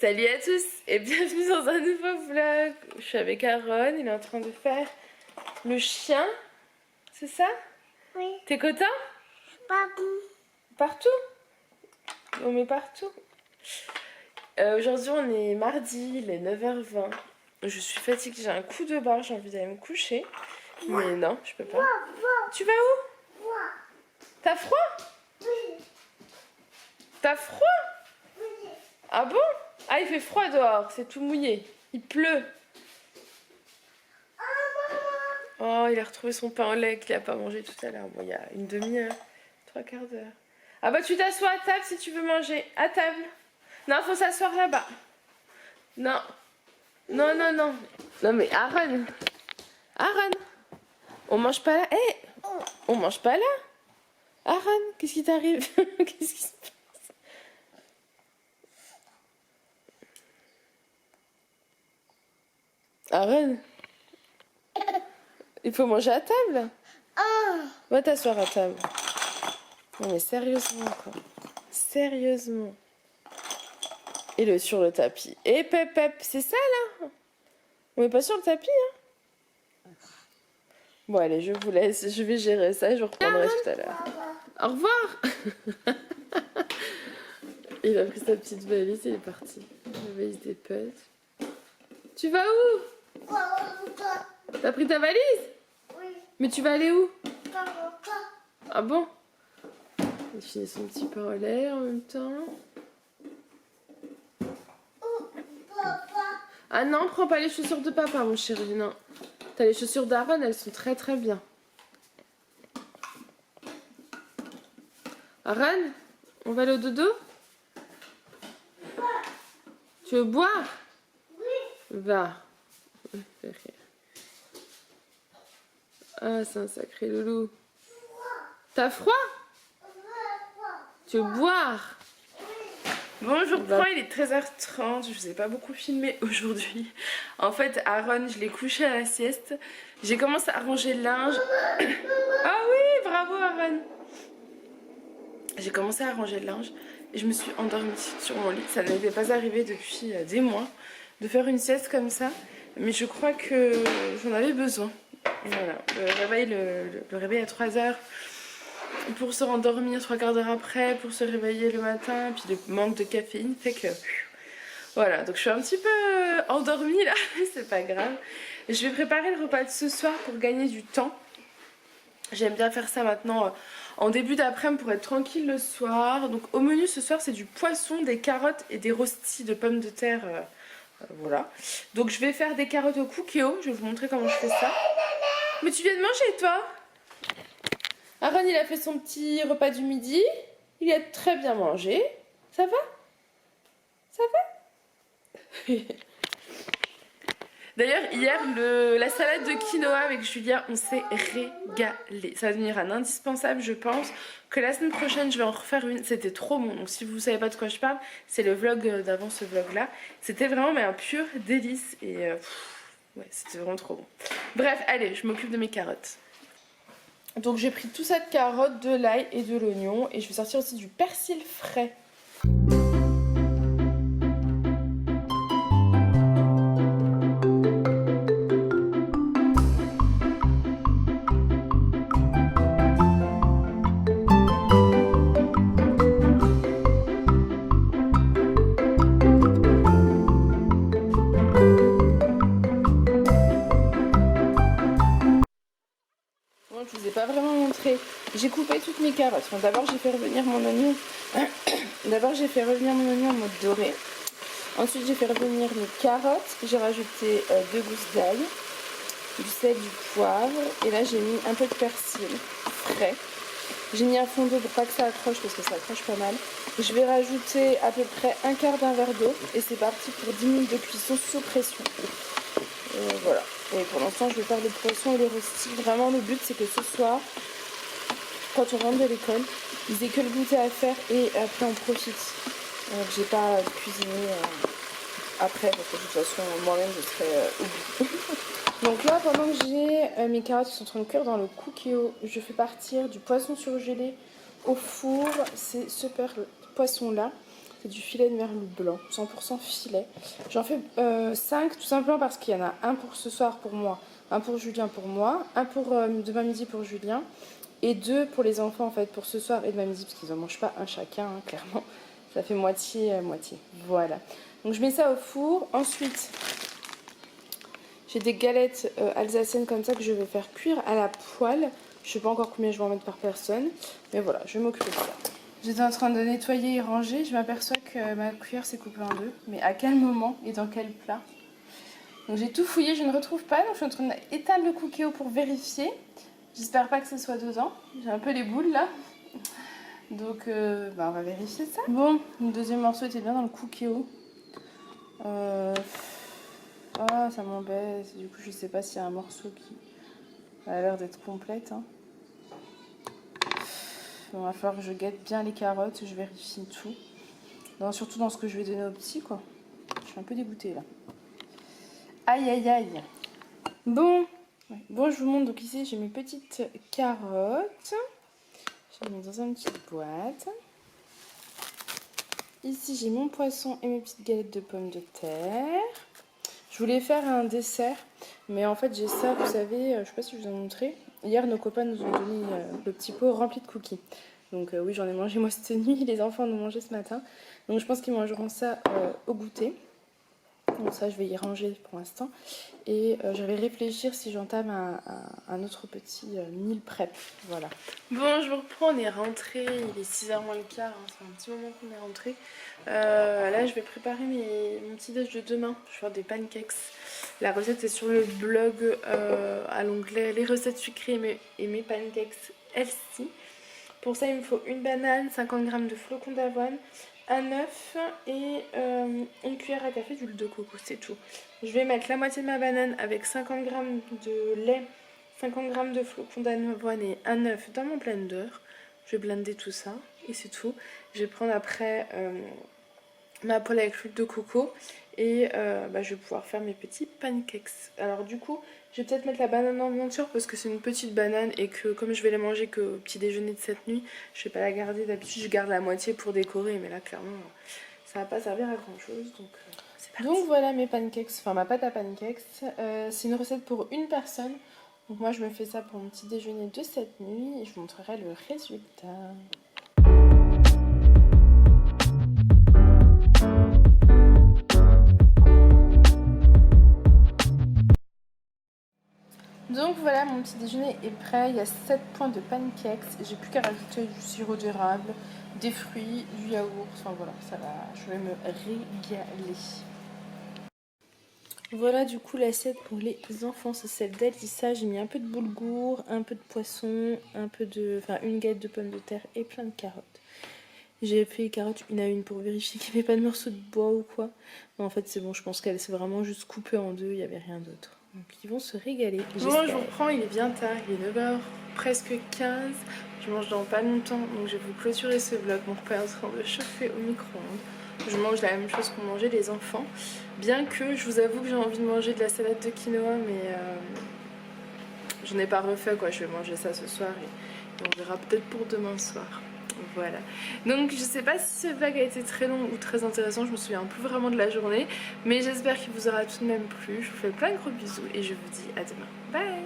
Salut à tous et bienvenue dans un nouveau vlog. Je suis avec Aaron, il est en train de faire le chien, c'est ça? Oui. T'es content? Partout. Partout? On met partout. Aujourd'hui on est mardi, il est 9h20. Je suis fatiguée, j'ai un coup de barre, j'ai envie d'aller me coucher. Mais non, je peux pas. Tu vas où? T'as froid? Oui. T'as froid? Oui. Ah bon? Ah, il fait froid dehors, c'est tout mouillé. Il pleut. Oh, il a retrouvé son pain au lait qu'il a pas mangé tout à l'heure. Bon, il y a une demi-heure, 3/4 d'heure. Ah bah tu t'assois à table si tu veux manger. À table. Non, faut s'asseoir là-bas. Non. Non, non, non. Non mais Aaron. Aaron. On mange pas là. Eh, on mange pas là. Aaron, qu'est-ce qui t'arrive? Qu'est-ce qui se passe? Aaron. Il faut manger à table. Va t'asseoir à table. Non mais sérieusement quoi. Sérieusement. Et sur le tapis. Et Pep Pep, c'est ça là? On est pas sur le tapis hein? Bon allez, je vous laisse, je vais gérer ça et je vous reprendrai tout à l'heure. Au revoir. Il a pris sa petite valise et il est parti. La valise des potes. Tu vas où? T'as pris ta valise? Oui. Mais tu vas aller où? Ah bon? Il finit son petit pain au lait en même temps. Ah non, prends pas les chaussures de papa mon chéri, non. T'as les chaussures d'Aaron, elles sont très très bien. Aaron, on va aller au dodo? Tu veux boire? Oui. Va. Ah, c'est un sacré loulou. T'as froid? Tu veux boire? Bon, je reprends, il est 13h30, je vous ai pas beaucoup filmé aujourd'hui. En fait, Aaron, je l'ai couché à la sieste. J'ai commencé à ranger le linge. Ah oui, bravo Aaron. J'ai commencé à ranger le linge et je me suis endormie sur mon lit. Ça n'était pas arrivé depuis des mois de faire une sieste comme ça. Mais je crois que j'en avais besoin. Voilà, le réveil à 3h. Pour se rendormir 3/4 d'heure après, pour se réveiller le matin, puis le manque de caféine fait que... Voilà, donc je suis un petit peu endormie là, mais c'est pas grave. Je vais préparer le repas de ce soir pour gagner du temps. J'aime bien faire ça maintenant en début d'après-midi pour être tranquille le soir. Donc au menu ce soir c'est du poisson, des carottes et des rostis de pommes de terre. Voilà. Donc je vais faire des carottes au cookéo, je vais vous montrer comment je fais ça. Mais tu viens de manger toi? Aaron il a fait son petit repas du midi, il a très bien mangé. Ça va? Ça va? D'ailleurs hier la salade de quinoa avec Julia on s'est régalé. Ça va devenir un indispensable je pense. Que la semaine prochaine je vais en refaire une, c'était trop bon. Donc si vous savez pas de quoi je parle, c'est le vlog d'avant ce vlog là. C'était vraiment mais un pur délice et ouais c'était vraiment trop bon. Bref allez je m'occupe de mes carottes. Donc j'ai pris tout ça de carottes, de l'ail et de l'oignon. Et je vais sortir aussi du persil frais. Je vous ai pas vraiment montré. J'ai coupé toutes mes carottes. Enfin, d'abord j'ai fait revenir mon oignon. D'abord j'ai fait revenir mon oignon en mode doré. Ensuite j'ai fait revenir mes carottes. J'ai rajouté 2 gousses d'ail, du sel, du poivre. Et là j'ai mis un peu de persil frais. J'ai mis un fond d'eau pour pas que ça accroche parce que ça accroche pas mal. Je vais rajouter à peu près 1/4 d'un verre d'eau. Et c'est parti pour 10 minutes de cuisson sous pression. Voilà. Et pour l'instant, je vais faire le poisson et le rostis. Vraiment, le but, c'est que ce soir, quand on rentre de l'école, ils aient que le goûter à faire et après, on profite. J'ai pas cuisiné après, parce que de toute façon, moi-même, je serais oubliée. Donc là, pendant que j'ai mes carottes qui sont en train de cuire dans le cookéo, je fais partir du poisson surgelé au four. C'est ce poisson-là. C'est du filet de merlu blanc, 100% filet. J'en fais 5 tout simplement parce qu'il y en a un pour ce soir pour moi, un pour Julien pour moi, un pour demain midi pour Julien et 2 pour les enfants en fait pour ce soir et demain midi parce qu'ils n'en mangent pas un chacun hein, clairement. Ça fait moitié. Voilà. Donc je mets ça au four. Ensuite, j'ai des galettes alsaciennes comme ça que je vais faire cuire à la poêle. Je ne sais pas encore combien je vais en mettre par personne. Mais voilà, je vais m'occuper de ça. J'étais en train de nettoyer et ranger. Je m'aperçois que ma cuillère s'est coupée en deux. Mais à quel moment et dans quel plat? Donc j'ai tout fouillé, je ne retrouve pas. Donc je suis en train d'éteindre le Cookéo pour vérifier. J'espère pas que ce soit dedans. J'ai un peu les boules là. Donc on va vérifier ça. Bon, le deuxième morceau était bien dans le Cookéo. Ah, ça m'embête. Du coup, je sais pas s'il y a un morceau qui a l'air d'être complète. Hein. Bon, il va falloir que je guette bien les carottes. Je vérifie tout. Surtout dans ce que je vais donner aux petits, quoi. Je suis un peu dégoûtée, là. Aïe, aïe, aïe. Bon, je vous montre. Donc ici, j'ai mes petites carottes. Je les mets dans une petite boîte. Ici, j'ai mon poisson et mes petites galettes de pommes de terre. Je voulais faire un dessert, mais en fait, j'ai ça, vous savez, je sais pas si je vous ai montré. Hier, nos copains nous ont donné le petit pot rempli de cookies. Donc oui, j'en ai mangé moi cette nuit, les enfants en ont mangé ce matin. Donc je pense qu'ils mangeront ça au goûter. Donc ça, je vais y ranger pour l'instant. Et je vais réfléchir si j'entame un autre petit meal prep. Voilà. Bon, je vous reprends, on est rentré. Il est 6h moins le quart. Hein, c'est un petit moment qu'on est rentré. Là, je vais préparer mon petit déj de demain. Je vais faire des pancakes. La recette est sur le blog à l'onglet les recettes sucrées et mes pancakes healthy. Pour ça, il me faut une banane, 50 g de flocons d'avoine, un œuf et une cuillère à café d'huile de coco, c'est tout. Je vais mettre la moitié de ma banane avec 50 g de lait, 50 g de flocons d'avoine et un œuf dans mon blender. Je vais blender tout ça et c'est tout. Je vais prendre après ma poêle avec l'huile de coco et je vais pouvoir faire mes petits pancakes. Alors du coup, je vais peut-être mettre la banane en entière parce que c'est une petite banane et que comme je vais les manger qu'au petit déjeuner de cette nuit, je vais pas la garder. D'habitude, je garde la moitié pour décorer, mais là clairement, ça va pas servir à grand chose. Donc c'est parti. Donc voilà mes pancakes, enfin ma pâte à pancakes. C'est une recette pour une personne. Donc moi je me fais ça pour mon petit déjeuner de cette nuit et je vous montrerai le résultat. Donc voilà, mon petit déjeuner est prêt. Il y a 7 points de pancakes. J'ai plus qu'à rajouter du sirop d'érable, des fruits, du yaourt. Enfin voilà, ça va. Je vais me régaler. Voilà du coup l'assiette pour les enfants. C'est celle d'Alissa. J'ai mis un peu de boulgour, un peu de poisson, une galette de pommes de terre et plein de carottes. J'ai fait les carottes une à une pour vérifier qu'il n'y avait pas de morceaux de bois ou quoi. Mais en fait c'est bon, je pense qu'elle s'est vraiment juste coupée en deux. Il n'y avait rien d'autre. Donc ils vont se régaler. Bon, je vous reprends, il est bien tard, il est 9h, presque 15. Je mange dans pas longtemps, donc je vais vous clôturer ce vlog. Mon repas est en train de chauffer au micro-ondes. Je mange la même chose qu'ont mangé les enfants. Bien que je vous avoue que j'ai envie de manger de la salade de quinoa, mais je n'ai pas refait quoi. Je vais manger ça ce soir et on verra peut-être pour demain soir. Voilà, donc je sais pas si ce vlog a été très long ou très intéressant, je me souviens plus vraiment de la journée, mais j'espère qu'il vous aura tout de même plu. Je vous fais plein de gros bisous et je vous dis à demain. Bye.